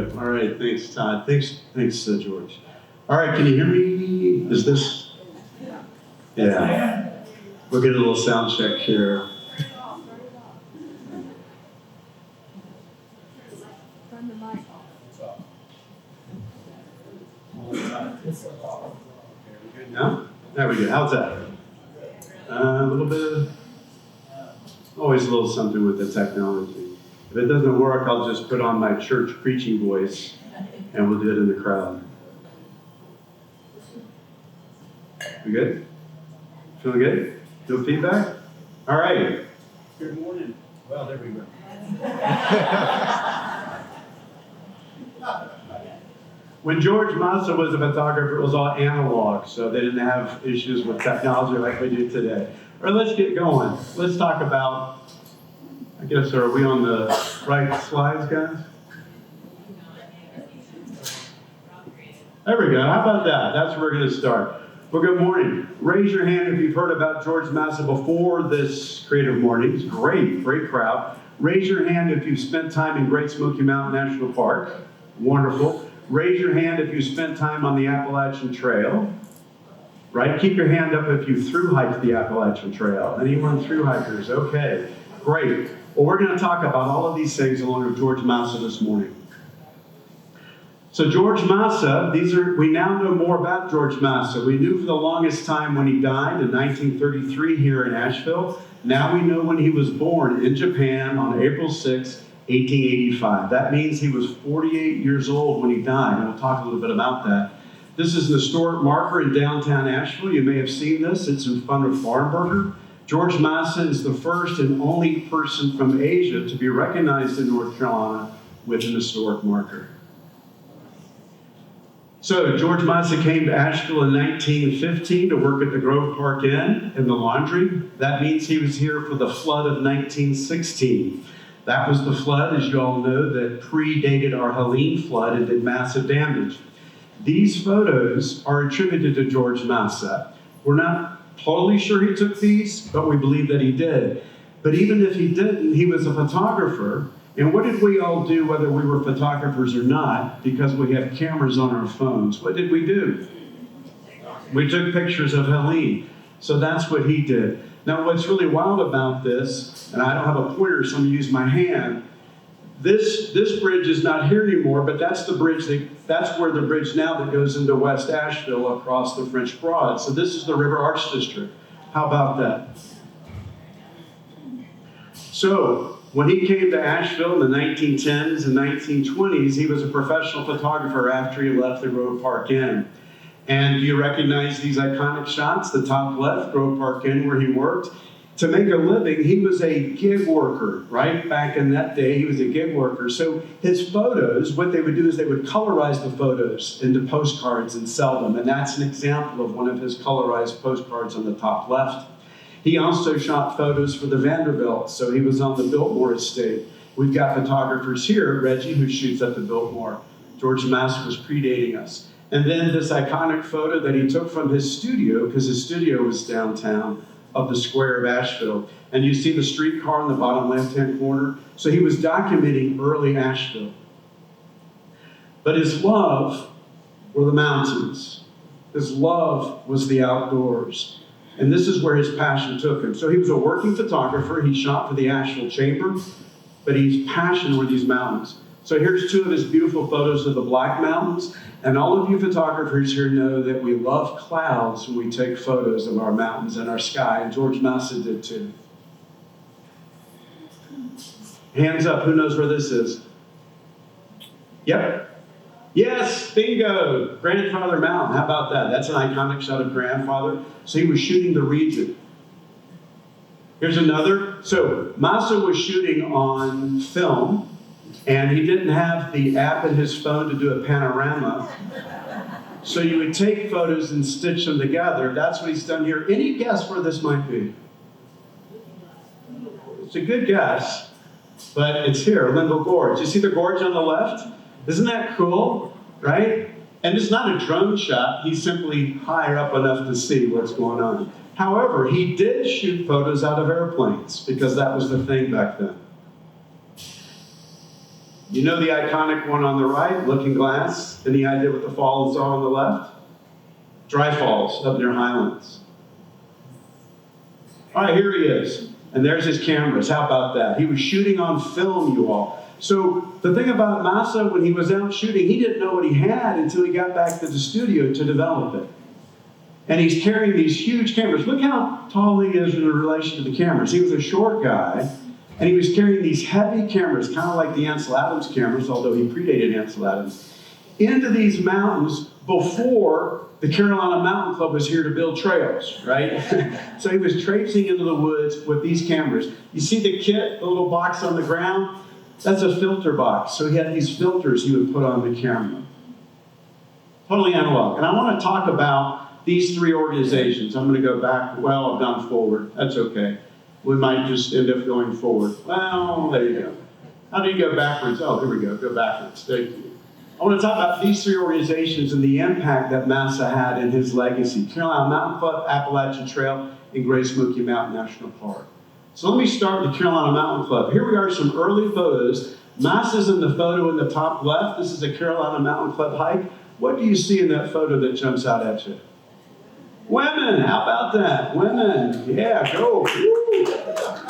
go. All right, thanks, Todd. Thanks, George. All right, can you hear me? Is this? Yeah. We'll get a little sound check here. Turn the mic off. No? There we go. How's that? A little bit of, always a little something with the technology. If it doesn't work, I'll just put on my church preaching voice and we'll do it in the crowd. We good? Feeling good? No feedback? All right. Good morning. Well, there we go. When George Masa was a photographer, it was all analog, so they didn't have issues with technology like we do today. All right, let's get going. Let's talk about, I guess, are we on the right slides, guys? There we go. How about that? That's where we're going to start. Well, good morning. Raise your hand if you've heard about George Masa before this Creative Mornings. Great crowd. Raise your hand if you've spent time in Great Smoky Mountain National Park. Wonderful. Raise your hand if you spent time on the Appalachian Trail. Right? Keep your hand up if you thru-hiked the Appalachian Trail. Anyone thru-hikers? Okay, great. Well, we're going to talk about all of these things along with George Masa this morning. So George Masa, we now know more about George Masa. We knew for the longest time when he died in 1933 here in Asheville. Now we know when he was born in Japan on April 6, 1885. That means he was 48 years old when he died, and we'll talk a little bit about that. This is an historic marker in downtown Asheville. You may have seen this. It's in front of Farnburger. George Masa is the first and only person from Asia to be recognized in North Carolina with an historic marker. So George Masa came to Asheville in 1915 to work at the Grove Park Inn in the laundry. That means he was here for the flood of 1916. That was the flood, as you all know, that predated our Helene flood and did massive damage. These photos are attributed to George Masa. We're not totally sure he took these, but we believe that he did. But even if he didn't, he was a photographer. And what did we all do, whether we were photographers or not, because we have cameras on our phones? What did we do? We took pictures of Helene. So that's what he did. Now, what's really wild about this, and I don't have a pointer, so I'm going to use my hand. This bridge is not here anymore, but that's the bridge. That's where the bridge now that goes into West Asheville across the French Broad. So this is the River Arch District. How about that? So when he came to Asheville in the 1910s and 1920s, he was a professional photographer after he left the Grove Park Inn. And do you recognize these iconic shots? The top left, Grove Park Inn, where he worked. To make a living, he was a gig worker, right? Back in that day, he was a gig worker. So his photos, what they would do is they would colorize the photos into postcards and sell them. And that's an example of one of his colorized postcards on the top left. He also shot photos for the Vanderbilt. So he was on the Biltmore estate. We've got photographers here, Reggie, who shoots at the Biltmore. George Masa was predating us. And then this iconic photo that he took from his studio, because his studio was downtown, of the square of Asheville. And you see the streetcar in the bottom left-hand corner. So he was documenting early Asheville. But his love were the mountains. His love was the outdoors. And this is where his passion took him. So he was a working photographer. He shot for the Asheville Chamber, but his passion were these mountains. So here's two of his beautiful photos of the Black Mountains. And all of you photographers here know that we love clouds when we take photos of our mountains and our sky. And George Masa did too. Hands up, who knows where this is? Yep. Yes, bingo. Grandfather Mountain. How about that? That's an iconic shot of Grandfather. So he was shooting the region. Here's another. So Masa was shooting on film. And he didn't have the app in his phone to do a panorama. So you would take photos and stitch them together. That's what he's done here. Any guess where this might be? It's a good guess, but it's here, Linville Gorge. You see the gorge on the left? Isn't that cool, right? And it's not a drone shot. He's simply higher up enough to see what's going on. However, he did shoot photos out of airplanes because that was the thing back then. You know the iconic one on the right, Looking Glass? Any idea what the fall is on the left? Dry Falls up near Highlands. All right, here he is. And there's his cameras. How about that? He was shooting on film, you all. So the thing about Masa, when he was out shooting, he didn't know what he had until he got back to the studio to develop it. And he's carrying these huge cameras. Look how tall he is in relation to the cameras. He was a short guy, and he was carrying these heavy cameras, kind of like the Ansel Adams cameras, although he predated Ansel Adams, into these mountains before the Carolina Mountain Club was here to build trails, right? So he was traipsing into the woods with these cameras. You see the kit, the little box on the ground? That's a filter box. So he had these filters he would put on the camera. Totally analog. And I want to talk about these three organizations. I'm going to go back. Well, I've gone forward. That's okay. We might just end up going forward. Well, there you go. How do you go backwards? Oh, here we go. Go backwards. Thank you. I want to talk about these three organizations and the impact that Masa had in his legacy. Carolina Mountain Club, Appalachian Trail, and Great Smoky Mountain National Park. So let me start with the Carolina Mountain Club. Here we are, some early photos. Masa's in the photo in the top left. This is a Carolina Mountain Club hike. What do you see in that photo that jumps out at you? Women, how about that? Women, yeah, go. Woo.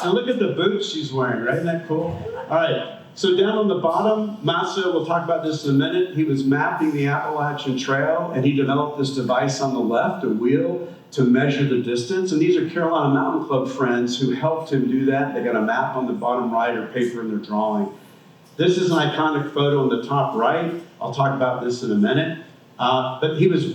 And look at the boots she's wearing, right? Isn't that cool? All right. So down on the bottom, Masa, we'll talk about this in a minute, he was mapping the Appalachian Trail, and he developed this device on the left, a wheel, to measure the distance. And these are Carolina Mountain Club friends who helped him do that. They got a map on the bottom right or paper in their drawing. This is an iconic photo on the top right. I'll talk about this in a minute. But he was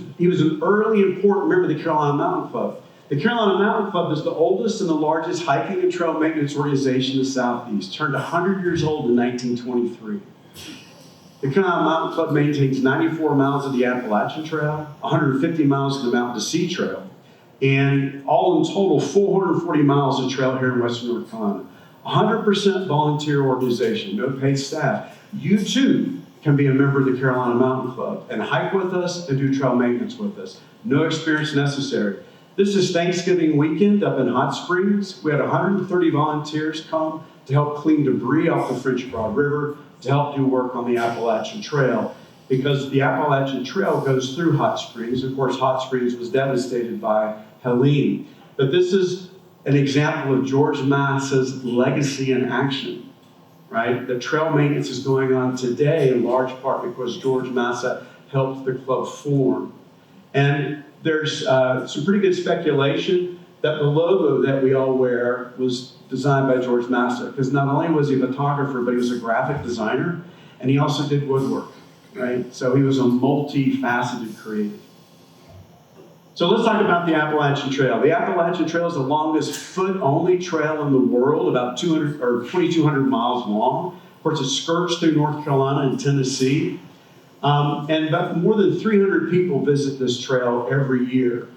an early important member of the Carolina Mountain Club. The Carolina Mountain Club is the oldest and the largest hiking and trail maintenance organization in the Southeast. Turned 100 years old in 1923. The Carolina Mountain Club maintains 94 miles of the Appalachian Trail, 150 miles of the Mountain to Sea Trail, and all in total 440 miles of trail here in Western North Carolina. 100% volunteer organization, no paid staff. You too can be a member of the Carolina Mountain Club and hike with us and do trail maintenance with us. No experience necessary. This is Thanksgiving weekend up in Hot Springs. We had 130 volunteers come to help clean debris off the French Broad River, to help do work on the Appalachian Trail, because the Appalachian Trail goes through Hot Springs. Of course, Hot Springs was devastated by Helene. But this is an example of George Masa's legacy in action, right? The trail maintenance is going on today in large part because George Masa helped the club form. And there's some pretty good speculation that the logo that we all wear was designed by George Masa, because not only was he a photographer, but he was a graphic designer, and he also did woodwork, right? So he was a multifaceted creative. So let's talk about the Appalachian Trail. The Appalachian Trail is the longest foot-only trail in the world, about 2,200 miles long. Of course, it skirts through North Carolina and Tennessee. And about more than 300 people visit this trail every year.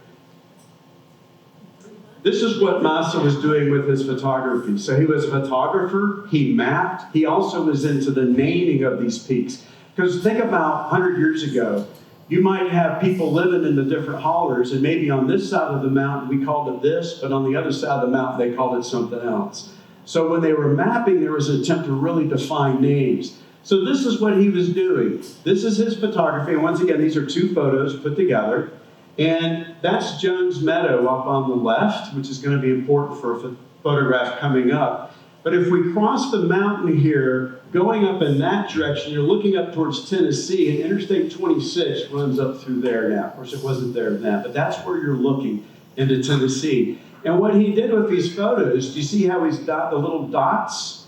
This is what Masa was doing with his photography. So he was a photographer, he mapped, he also was into the naming of these peaks. Because think about 100 years ago, you might have people living in the different hollers, and maybe on this side of the mountain we called it this, but on the other side of the mountain they called it something else. So when they were mapping, there was an attempt to really define names. So this is what he was doing. This is his photography, and once again, these are two photos put together. And that's Jones Meadow up on the left, which is going to be important for a photograph coming up. But if we cross the mountain here, going up in that direction, you're looking up towards Tennessee, and Interstate 26 runs up through there now. Of course, it wasn't there then, but that's where you're looking, into Tennessee. And what he did with these photos, do you see how he's got the little dots?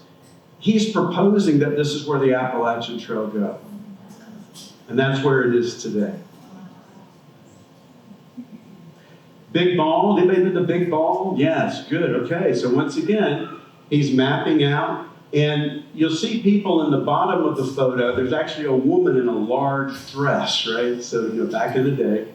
He's proposing that this is where the Appalachian Trail goes. And that's where it is today. Big ball, anybody did the big ball? Yes, good, okay. So once again, he's mapping out, and you'll see people in the bottom of the photo. There's actually a woman in a large dress, right? So, back in the day.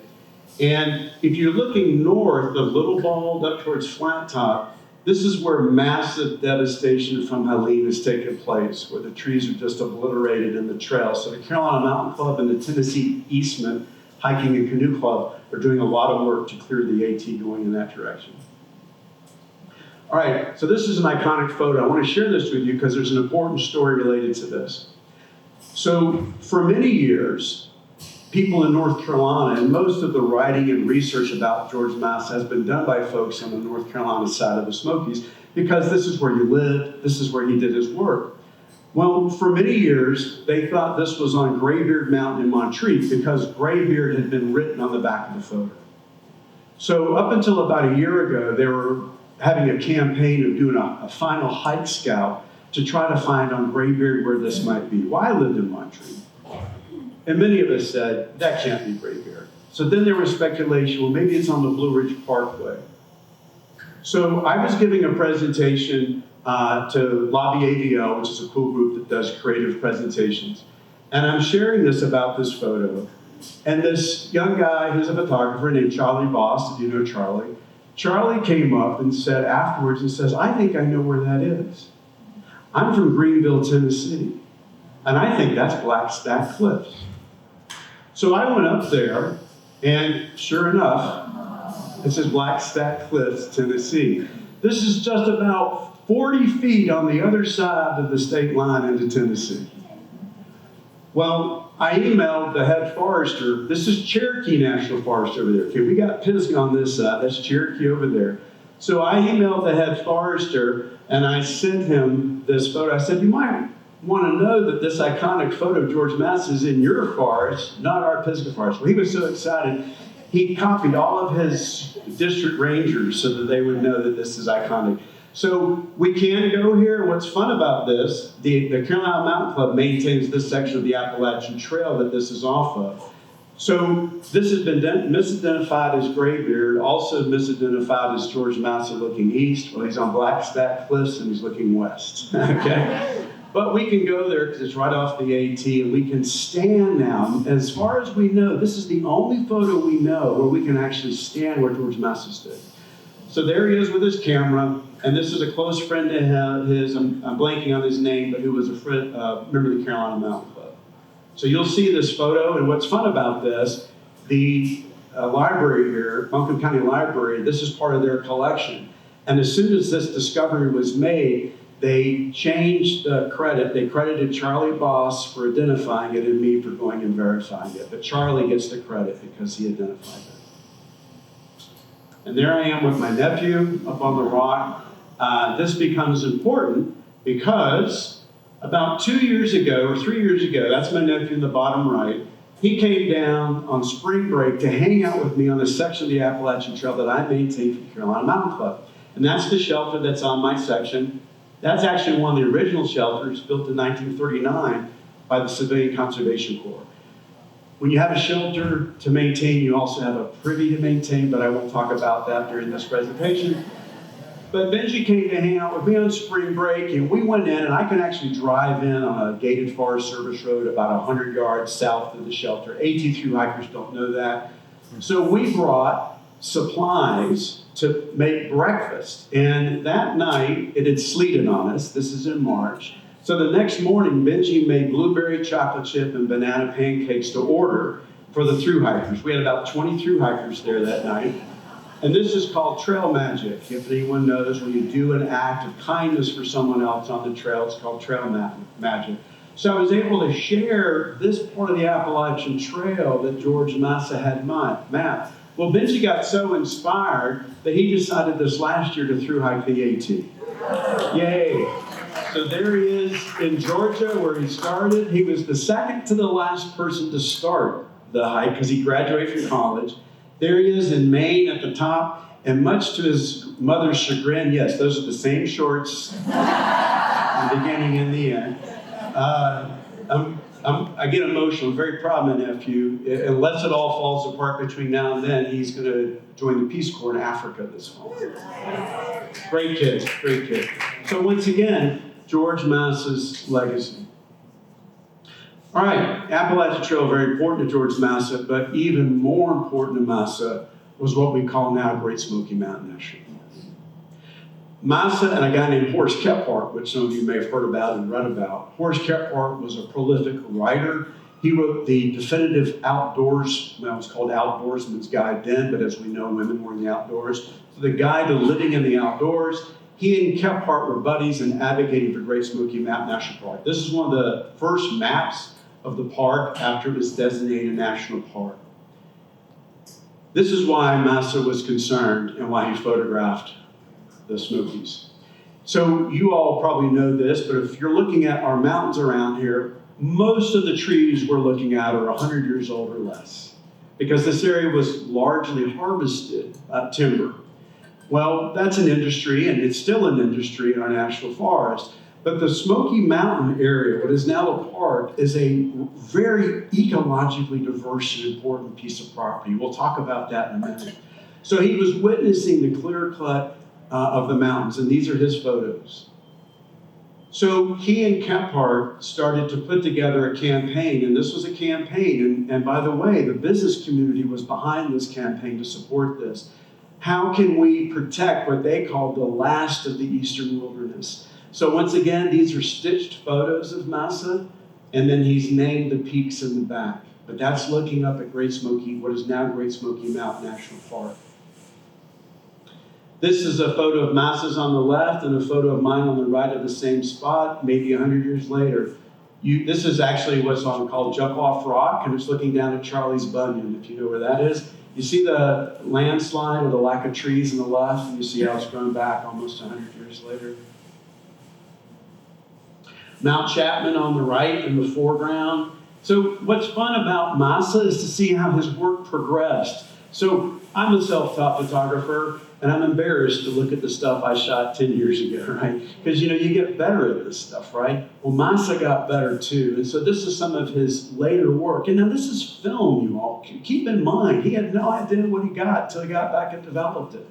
And if you're looking north of Little Bald up towards Flat Top, this is where massive devastation from Helene has taken place, where the trees are just obliterated in the trail. So the Carolina Mountain Club and the Tennessee Eastman Hiking and Canoe Club are doing a lot of work to clear the AT going in that direction. All right, so this is an iconic photo. I want to share this with you because there's an important story related to this. So for many years, people in North Carolina, and most of the writing and research about George Masa has been done by folks on the North Carolina side of the Smokies, because this is where he lived, this is where he did his work. Well, for many years, they thought this was on Graybeard Mountain in Montreat because Graybeard had been written on the back of the photo. So up until about a year ago, they were having a campaign of doing a final hike scout to try to find on Graybeard where this might be. Well, I lived in Montreat. And many of us said, that can't be Graybeard. So then there was speculation, well, maybe it's on the Blue Ridge Parkway. So I was giving a presentation to Lobby AVL, which is a cool group that does creative presentations. And I'm sharing this about this photo. And this young guy who's a photographer named Charlie Boss, if you know Charlie, Charlie came up and said afterwards, and says, I think I know where that is. I'm from Greenville, Tennessee. And I think that's Black Stack Cliffs. So I went up there, and sure enough, it says Black Stack Cliffs, Tennessee. This is just about 40 feet on the other side of the state line into Tennessee. Well, I emailed the head forester. This is Cherokee National Forest over there. Okay, we got Pisgah on this side. That's Cherokee over there. So I emailed the head forester, and I sent him this photo. I said, you might want to know that this iconic photo of George Masa is in your forest, not our Pisgah forest. Well, he was so excited, he copied all of his district rangers so that they would know that this is iconic. So we can go here. What's fun about this, the Carolina Mountain Club maintains this section of the Appalachian Trail that this is off of. So this has been misidentified as Graybeard, also misidentified as George Masa looking east. Well, he's on Black Stack Cliffs and he's looking west, okay? But we can go there because it's right off the AT, and we can stand now. As far as we know, this is the only photo we know where we can actually stand where George Masa stood. So there he is with his camera, and this is a close friend of his, I'm blanking on his name, but who was a friend, member of the Carolina Mountain Club. So you'll see this photo, and what's fun about this, the library here, Buncombe County Library, this is part of their collection. And as soon as this discovery was made, they changed the credit. They credited Charlie Boss for identifying it and me for going and verifying it. But Charlie gets the credit because he identified it. And there I am with my nephew up on the rock. This becomes important because about 2 years ago, or 3 years ago, that's my nephew in the bottom right, he came down on spring break to hang out with me on a section of the Appalachian Trail that I maintain for the Carolina Mountain Club. And that's the shelter that's on my section. That's actually one of the original shelters built in 1939 by the Civilian Conservation Corps. When you have a shelter to maintain, you also have a privy to maintain, but I won't talk about that during this presentation. But Benji came to hang out with me on spring break, and we went in, and I can actually drive in on a gated Forest Service road about 100 yards south of the shelter. AT through hikers don't know that. So we brought supplies to make breakfast. And that night, it had sleeted on us. This is in March. So the next morning, Benji made blueberry chocolate chip and banana pancakes to order for the thru hikers. We had about 20 thru hikers there that night. And this is called trail magic. If anyone knows, when you do an act of kindness for someone else on the trail, it's called trail magic. So I was able to share this part of the Appalachian Trail that George Masa had mapped. Well, Benji got so inspired that he decided this last year to thru hike the AT. Yay! So there he is in Georgia where he started. He was the second to the last person to start the hike because he graduated from college. There he is in Maine at the top, and much to his mother's chagrin, yes, those are the same shorts in the beginning and the end. I get emotional. I'm very proud of my nephew. Unless it all falls apart between now and then, he's going to join the Peace Corps in Africa this fall. Great kid, great kid. So once again, George Masa's legacy. All right, Appalachian Trail, very important to George Masa, but even more important to Masa was what we call now Great Smoky Mountain National Park. Masa and a guy named Horace Kephart, which some of you may have heard about and read about. Horace Kephart was a prolific writer. He wrote the definitive outdoors, well, it was called Outdoorsman's Guide then, but as we know, women were in the outdoors. So the guide to living in the outdoors. He and Kephart were buddies and advocating for Great Smoky Mountain National Park. This is one of the first maps of the park after it was designated a national park. This is why Masa was concerned and why he photographed the Smokies. So you all probably know this, but if you're looking at our mountains around here, most of the trees we're looking at are 100 years old or less, because this area was largely harvested timber. Well, that's an industry, and it's still an industry in our national forest. But the Smoky Mountain area, what is now a park, is a very ecologically diverse and important piece of property. We'll talk about that in a minute. So he was witnessing the clear cut of the mountains, and these are his photos. So he and Kephart started to put together a campaign, and this was a campaign, and by the way, the business community was behind this campaign to support this. How can we protect what they called the last of the eastern wilderness? So once again, these are stitched photos of Masa, and then he's named the peaks in the back. But that's looking up at Great Smoky, what is now Great Smoky Mountain National Park. This is a photo of Masa's on the left and a photo of mine on the right of the same spot, maybe 100 years later. This is actually what's called Jump Off Rock, and it's looking down at Charlie's Bunyan, if you know where that is. You see the landslide or the lack of trees on the left, and you see how it's grown back almost 100 years later. Mount Chapman on the right in the foreground. So what's fun about Masa is to see how his work progressed. So I'm a self-taught photographer, and I'm embarrassed to look at the stuff I shot 10 years ago, right? Because, you get better at this stuff, right? Well, Masa got better too. And so this is some of his later work. And now this is film, you all. Keep in mind, he had no idea what he got until he got back and developed it.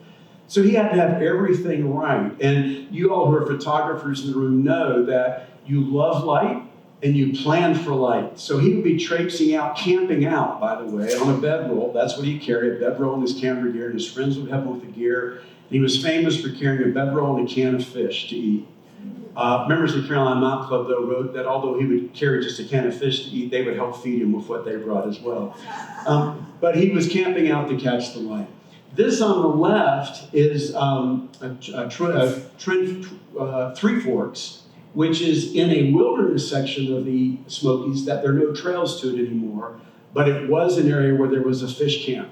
So he had to have everything right. And you all who are photographers in the room know that you love light and you plan for light. So he would be traipsing out, camping out, by the way, on a bedroll. That's what he carried, a bedroll and his camera gear, and his friends would help him with the gear. And he was famous for carrying a bedroll and a can of fish to eat. Members of the Carolina Mountain Club, though, wrote that although he would carry just a can of fish to eat, they would help feed him with what they brought as well. But he was camping out to catch the light. This on the left is Three Forks, which is in a wilderness section of the Smokies that there are no trails to it anymore, but it was an area where there was a fish camp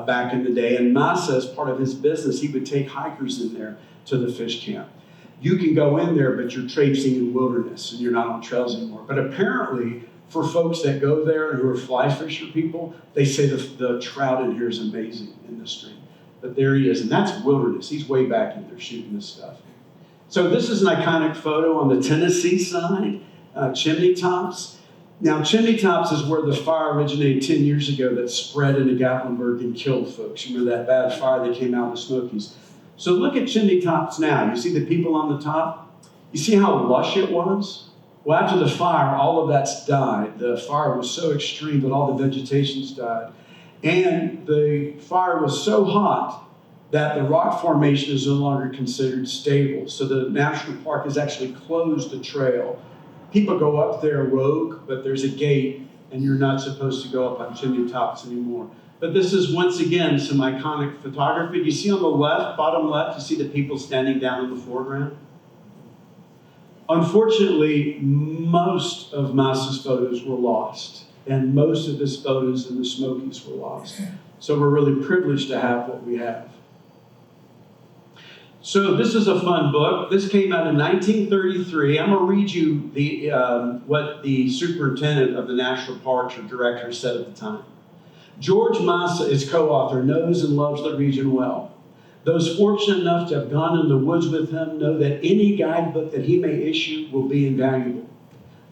back in the day. And Masa, as part of his business, he would take hikers in there to the fish camp. You can go in there, but you're traipsing in wilderness and you're not on trails anymore. But apparently, for folks that go there and who are fly fisher people, they say the trout in here is amazing in the stream. But there he is, and that's wilderness. He's way back in there shooting this stuff. So this is an iconic photo on the Tennessee side, Chimney Tops. Now, Chimney Tops is where the fire originated 10 years ago that spread into Gatlinburg and killed folks. Remember that bad fire that came out of the Smokies? So look at Chimney Tops now. You see the people on the top? You see how lush it was? Well, after the fire, all of that's died. The fire was so extreme that all the vegetation's died. And the fire was so hot that the rock formation is no longer considered stable. So the national park has actually closed the trail. People go up there rogue, but there's a gate, and you're not supposed to go up on Chimney Tops anymore. But this is, once again, some iconic photography. You see on the left, bottom left, you see the people standing down in the foreground? Unfortunately, most of Masa's photos were lost, and most of his photos in the Smokies were lost. So we're really privileged to have what we have. So this is a fun book. This came out in 1933. I'm going to read you what the superintendent of the national parks or director said at the time. George Masa, its co-author, knows and loves the region well. Those fortunate enough to have gone in the woods with him know that any guidebook that he may issue will be invaluable.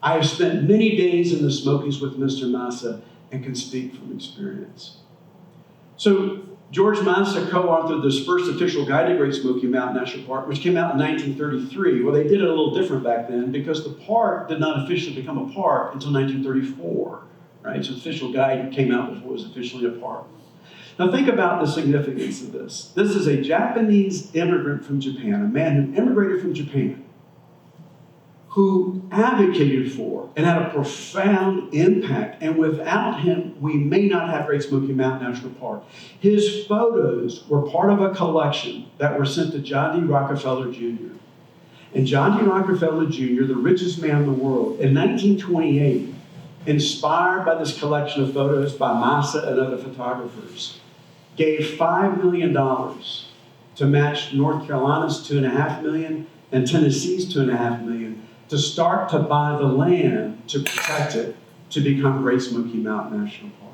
I have spent many days in the Smokies with Mr. Masa and can speak from experience. So George Masa co-authored this first official guide to Great Smoky Mountain National Park, which came out in 1933. Well, they did it a little different back then because the park did not officially become a park until 1934, right? So the official guide came out before it was officially a park. Now think about the significance of this. This is a Japanese immigrant from Japan, a man who immigrated from Japan, who advocated for and had a profound impact. And without him, we may not have Great Smoky Mountain National Park. His photos were part of a collection that were sent to John D. Rockefeller Jr. And John D. Rockefeller Jr., the richest man in the world, in 1928, inspired by this collection of photos by Masa and other photographers, gave $5 million to match North Carolina's $2.5 million and Tennessee's $2.5 million to start to buy the land to protect it to become Great Smoky Mountain National Park.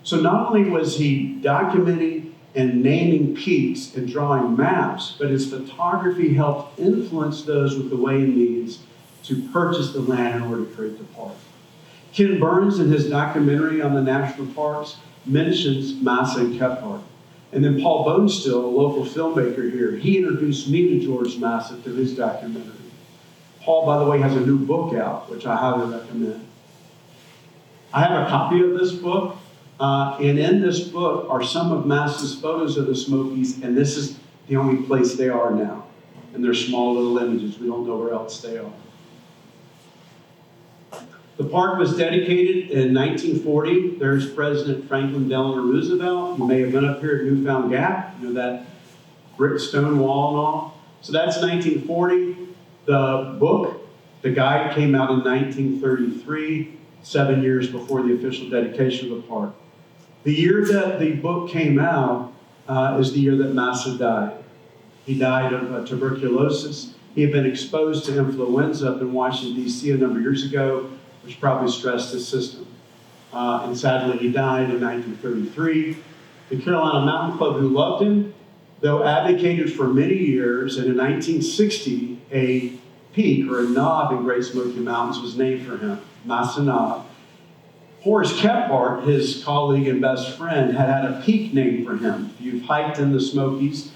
So not only was he documenting and naming peaks and drawing maps, but his photography helped influence those with the way and means to purchase the land in order to create the park. Ken Burns, in his documentary on the national parks, mentions Masa and Kephart. And then Paul Bonestill, a local filmmaker here, he introduced me to George Masa through his documentary. Paul, by the way, has a new book out, which I highly recommend. I have a copy of this book, and in this book are some of Masa's photos of the Smokies, and this is the only place they are now. And they're small little images. We don't know where else they are. The park was dedicated in 1940. There's President Franklin Delano Roosevelt. You may have been up here at Newfound Gap, you know, that brick stone wall and all. So that's 1940. The book, the guide, came out in 1933, 7 years before the official dedication of the park. The year that the book came out is the year that Masa died. He died of tuberculosis. He had been exposed to influenza up in Washington, D.C. a number of years ago, which probably stressed his system. And sadly, he died in 1933. The Carolina Mountain Club, who loved him, though advocated for many years, and in 1960, a peak or a knob in Great Smoky Mountains was named for him, Masa Knob. Horace Kephart, his colleague and best friend, had a peak named for him. If you've hiked in the Smokies,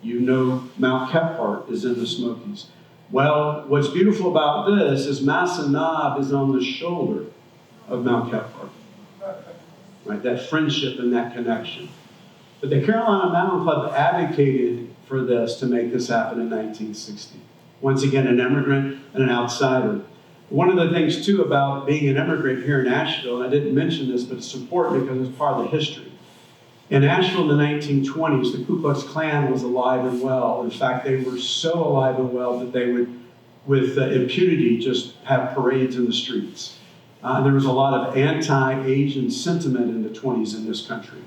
you know Mount Kephart is in the Smokies. Well, what's beautiful about this is Masa Knob is on the shoulder of Mount Kephart. Right, that friendship and that connection. But the Carolina Mountain Club advocated for this to make this happen in 1960. Once again, an immigrant and an outsider. One of the things, too, about being an immigrant here in Asheville, and I didn't mention this, but it's important because it's part of the history. In Asheville in the 1920s, the Ku Klux Klan was alive and well. In fact, they were so alive and well that they would, with impunity, just have parades in the streets. There was a lot of anti-Asian sentiment in the 20s in this country.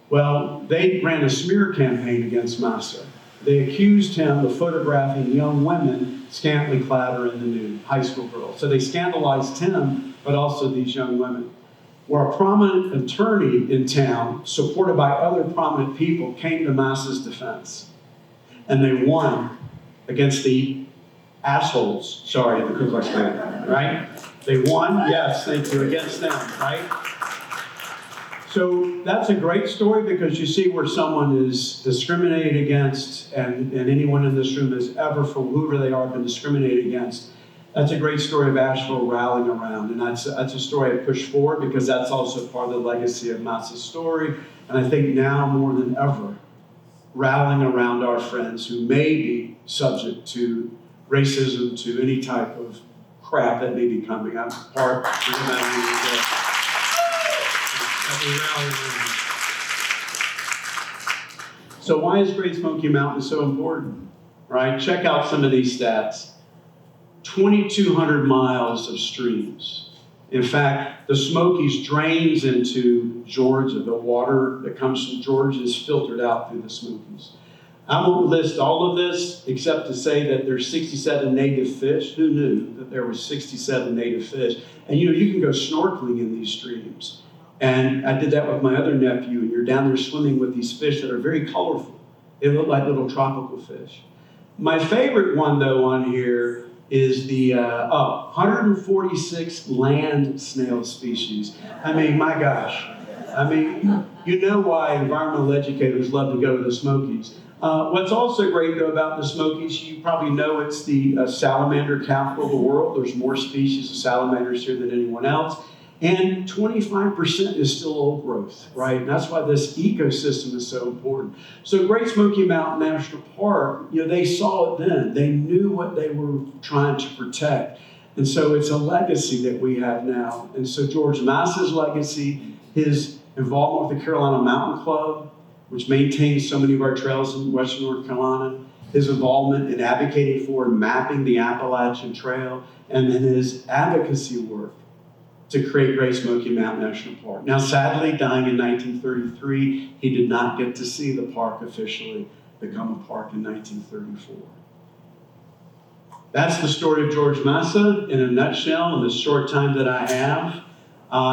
Well, they ran a smear campaign against Masa. They accused him of photographing young women scantily clad or in the nude, high school girls. So they scandalized him, but also these young women. Where a prominent attorney in town, supported by other prominent people, came to Masa's defense. And they won against the assholes, sorry, the Ku Klux Klan, right? They won, yes, thank you, against them, right? So that's a great story because you see where someone is discriminated against, and anyone in this room has ever, for whoever they are, been discriminated against. That's a great story of Asheville rallying around, and that's a story I push forward because that's also part of the legacy of Masa's story. And I think now more than ever, rallying around our friends who may be subject to racism, to any type of crap that may be coming. I'm part of that. So why is Great Smoky Mountain so important? Right? Check out some of these stats. 2,200 miles of streams. In fact, the Smokies drains into Georgia. The water that comes from Georgia is filtered out through the Smokies. I won't list all of this except to say that there's 67 native fish. Who knew that there were 67 native fish? And you can go snorkeling in these streams. And I did that with my other nephew, and you're down there swimming with these fish that are very colorful. They look like little tropical fish. My favorite one, though, on here is the 146 land snail species. I mean, my gosh. I mean, you know why environmental educators love to go to the Smokies. What's also great, though, about the Smokies, you probably know it's the salamander capital of the world. There's more species of salamanders here than anyone else. And 25% is still old growth, right? And that's why this ecosystem is so important. So Great Smoky Mountain National Park, they saw it then. They knew what they were trying to protect. And so it's a legacy that we have now. And so George Masa's legacy, his involvement with the Carolina Mountain Club, which maintains so many of our trails in western North Carolina, his involvement in advocating for and mapping the Appalachian Trail, and then his advocacy work to create Great Smoky Mountain National Park. Now, sadly, dying in 1933, he did not get to see the park officially become a park in 1934. That's the story of George Masa in a nutshell in the short time that I have.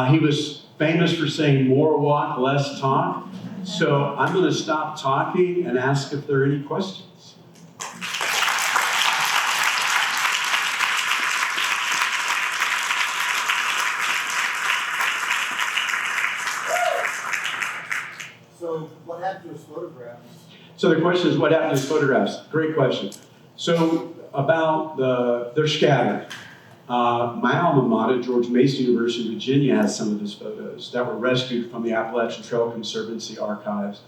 He was famous for saying more walk, less talk. So I'm going to stop talking and ask if there are any questions. So what happened to his photographs? So the question is, what happened to his photographs? Great question. So they're scattered. My alma mater, George Mason University, Virginia, has some of his photos that were rescued from the Appalachian Trail Conservancy archives.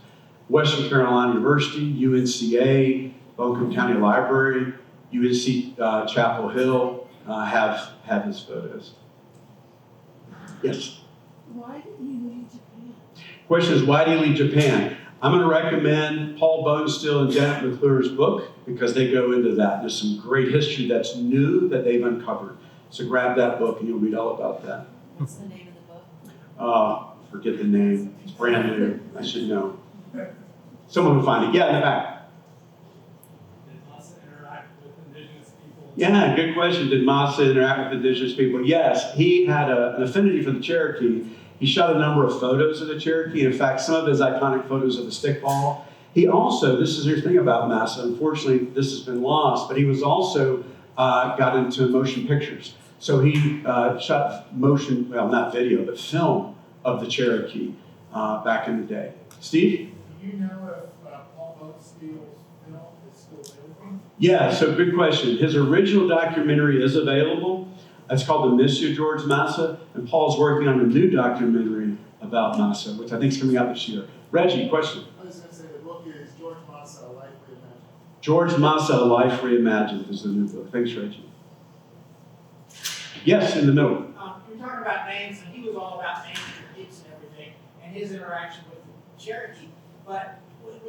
Western Carolina University, UNCA, Buncombe County Library, UNC Chapel Hill have his photos. Yes? Why did he leave Japan? Question is, why did he leave Japan? I'm going to recommend Paul Bonesteel and Janet McClure's book because they go into that. There's some great history that's new that they've uncovered. So grab that book and you'll read all about that. What's the name of the book? Forget the name. It's brand new. I should know. Someone will find it. Yeah, in the back. Did Masa interact with indigenous people? Yeah, good question. Did Masa interact with indigenous people? Yes, he had an affinity for the Cherokee. He shot a number of photos of the Cherokee. In fact, some of his iconic photos of the stickball. He also, this is the thing about Masa, unfortunately this has been lost, but he was also got into motion pictures. So he shot motion, well, not video, but film of the Cherokee back in the day. Steve? Do you know if Paul Bonesteel's film is still available? Yeah, so good question. His original documentary is available. It's called The Mystery of George Masa, and Paul's working on a new documentary about Masa, which I think is coming out this year. Reggie, question? I was going to say the book is George Masa, A Life Reimagined. George Masa, A Life Reimagined is the new book. Thanks, Reggie. Yes, in the middle. You're talking about names, and he was all about names and peaks and everything, and his interaction with the Cherokee. But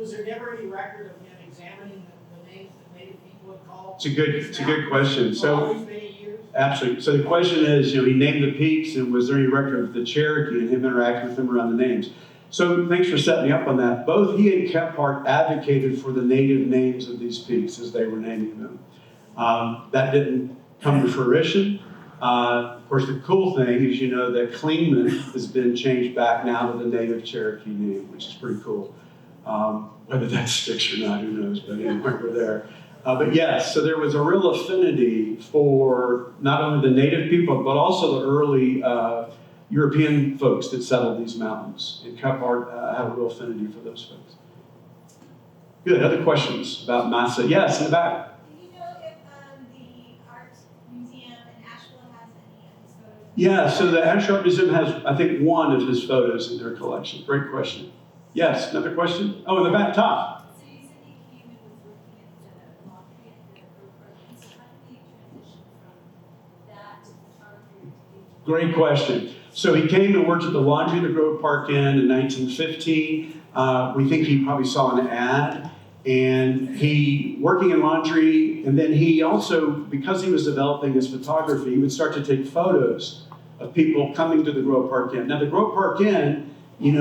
was there never any record of him examining the names that Native people had called? It's a good question. For all these many years? Absolutely. So the question is, he named the peaks, and was there any record of the Cherokee and him interacting with them around the names? So thanks for setting me up on that. Both he and Kephart advocated for the native names of these peaks as they were naming them. That didn't come to fruition. Of course, the cool thing is, that Klingman has been changed back now to the native Cherokee name, which is pretty cool. Whether that sticks or not, who knows, but anyway, we're there. But yes, so there was a real affinity for not only the native people, but also the early European folks that settled these mountains. And Kephart had a real affinity for those folks. Good, other questions about Masa? Yes, in the back. Do you know if the Art Museum in Asheville has any of his photos? Yeah, so the Asheville Art Museum has, I think, one of his photos in their collection. Great question. Yes, another question? Oh, in the back top. So you said he came and was working at the laundry at the group program. So how did he transition from that to photography to Great question. So he came and worked at the laundry at the Grove Park Inn in 1915. We think he probably saw an ad, and he working in laundry, and then he also, because he was developing his photography, he would start to take photos of people coming to the Grove Park Inn. Now the Grove Park Inn, in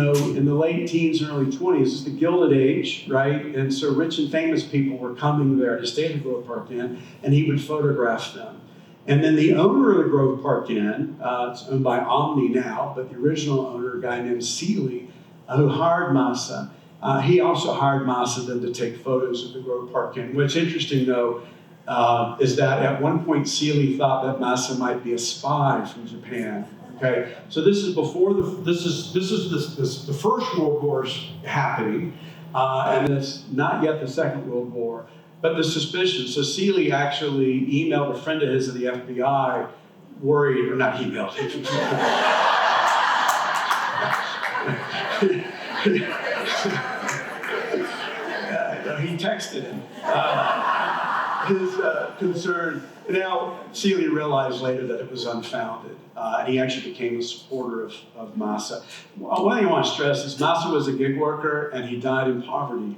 the late teens and early 20s, is the Gilded Age, right? And so rich and famous people were coming there to stay at the Grove Park Inn, and he would photograph them. And then the owner of the Grove Park Inn, it's owned by Omni now, but the original owner, a guy named Seeley, who hired Masa, he also hired Masa then to take photos of the Grove Park Inn. What's interesting, though, is that at one point Seeley thought that Masa might be a spy from Japan. Okay, so this is before the First World War's happening, and it's not yet the Second World War. But the suspicion, so Seeley actually emailed a friend of his at the FBI, worried, or not emailed, he texted him his concern. Now, Seeley realized later that it was unfounded, and he actually became a supporter of Masa. One thing I want to stress is Masa was a gig worker, and he died in poverty,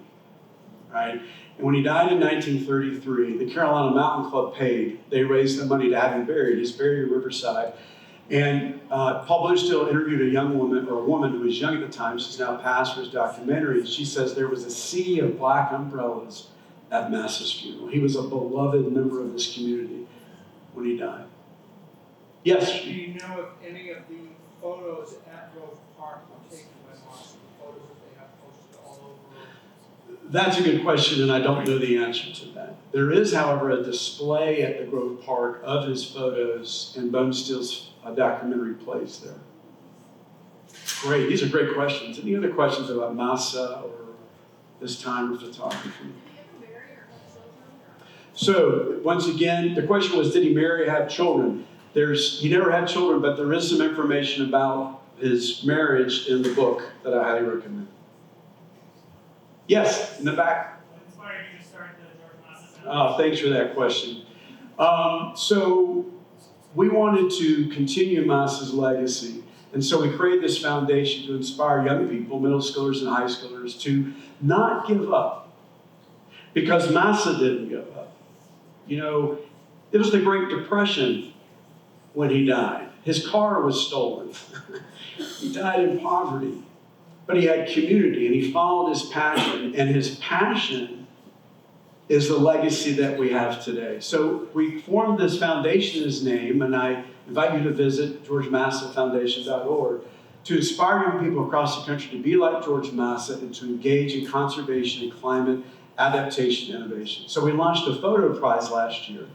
right? And when he died in 1933, the Carolina Mountain Club paid. They raised the money to have him buried. He's buried in Riverside. And Paul Bluestill interviewed a young woman, or a woman who was young at the time. She's now passed for his documentary. And she says there was a sea of black umbrellas at Masa's funeral. He was a beloved member of this community when he died. Yes? Do you know if any of the photos at Grove Park were taken by Masa? Photos that they have posted all over? That's a good question, and I don't know the answer to that. There is, however, a display at the Grove Park of his photos, and Bonestill's documentary plays there. Great, these are great questions. Any other questions about Masa or this time of photography? Did he ever marry or have children? So, once again, the question was, did he marry or have children? He never had children, but there is some information about his marriage in the book that I highly recommend. Yes, in the back. What inspired you to start the George Masa Oh, thanks for that question. So we wanted to continue Masa's legacy. And so we created this foundation to inspire young people, middle schoolers and high schoolers, to not give up. Because Masa didn't give up. You know, it was the Great Depression when he died. His car was stolen. He died in poverty. But he had community, and he followed his passion. And his passion is the legacy that we have today. So we formed this foundation in his name, and I invite you to visit georgemasafoundation.org to inspire young people across the country to be like George Masa and to engage in conservation and climate adaptation innovation. So we launched a photo prize last year.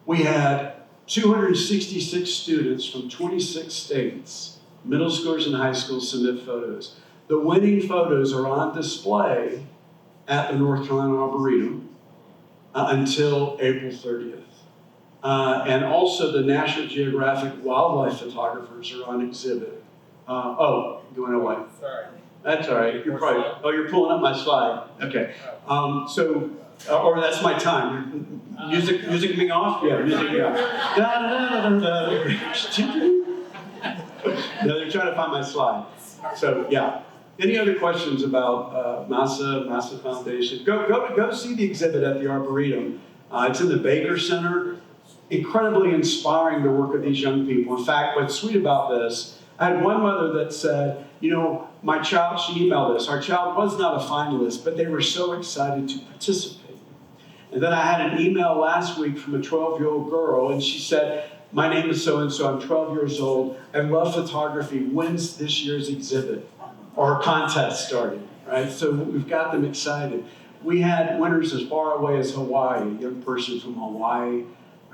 We had 266 students from 26 states, middle schoolers and high schools, submit photos. The winning photos are on display at the North Carolina Arboretum until April 30th. And also the National Geographic wildlife photographers are on exhibit. Going away. Sorry. That's all right. You're probably, you're pulling up my slide. Okay. Or that's my time. Music being off? Yeah, music being off. No, they're trying to find my slide. So, yeah. Any other questions about Masa Foundation? Go see the exhibit at the Arboretum. It's in the Baker Center. Incredibly inspiring the work of these young people. In fact, what's sweet about this, I had one mother that said, you know, my child, she emailed us, our child was not a finalist, but they were so excited to participate. And then I had an email last week from a 12-year-old girl, and she said, my name is so-and-so, I'm 12 years old, I love photography, when's this year's exhibit? Or contest started, right? So we've got them excited. We had winners as far away as Hawaii, a young person from Hawaii,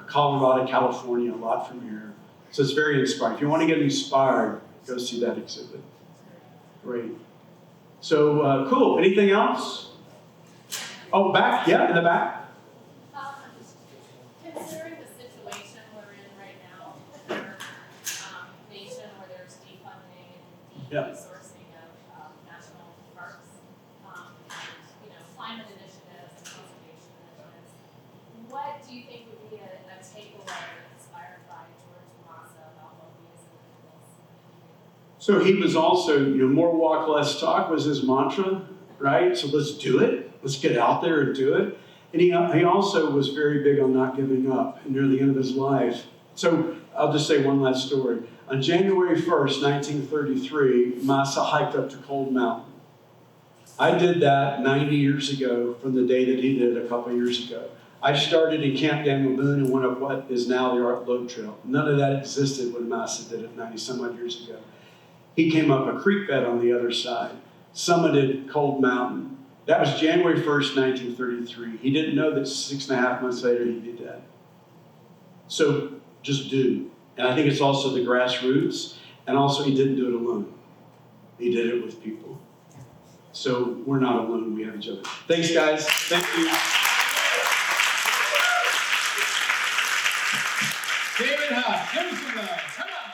Colorado, California, a lot from here. So it's very inspiring. If you want to get inspired, go see that exhibit. Great. So, cool. Anything else? Oh, back? Yeah, in the back. Considering the situation we're in right now, in our nation where there's defunding and de-resourcing of national parks, and, climate initiatives and conservation initiatives, what do you think would be a takeaway inspired by George Masa about what we as individuals? So he was also, more walk, less talk was his mantra, right? So let's do it. Let's get out there and do it. And he also was very big on not giving up near the end of his life. So I'll just say one last story. On January 1st, 1933, Masa hiked up to Cold Mountain. I did that 90 years ago from the day that he did it a couple years ago. I started in Camp Daniel Boone and went up what is now the Art Lobe Trail. None of that existed when Masa did it 90 some odd years ago. He came up a creek bed on the other side, summited Cold Mountain. That was January 1st, 1933. He didn't know that 6.5 months later he'd be dead. So just do. And I think it's also the grassroots, and also he didn't do it alone. He did it with people. So we're not alone, we have each other. Thanks, guys. Thank you. David Huff, give us some love. Come on.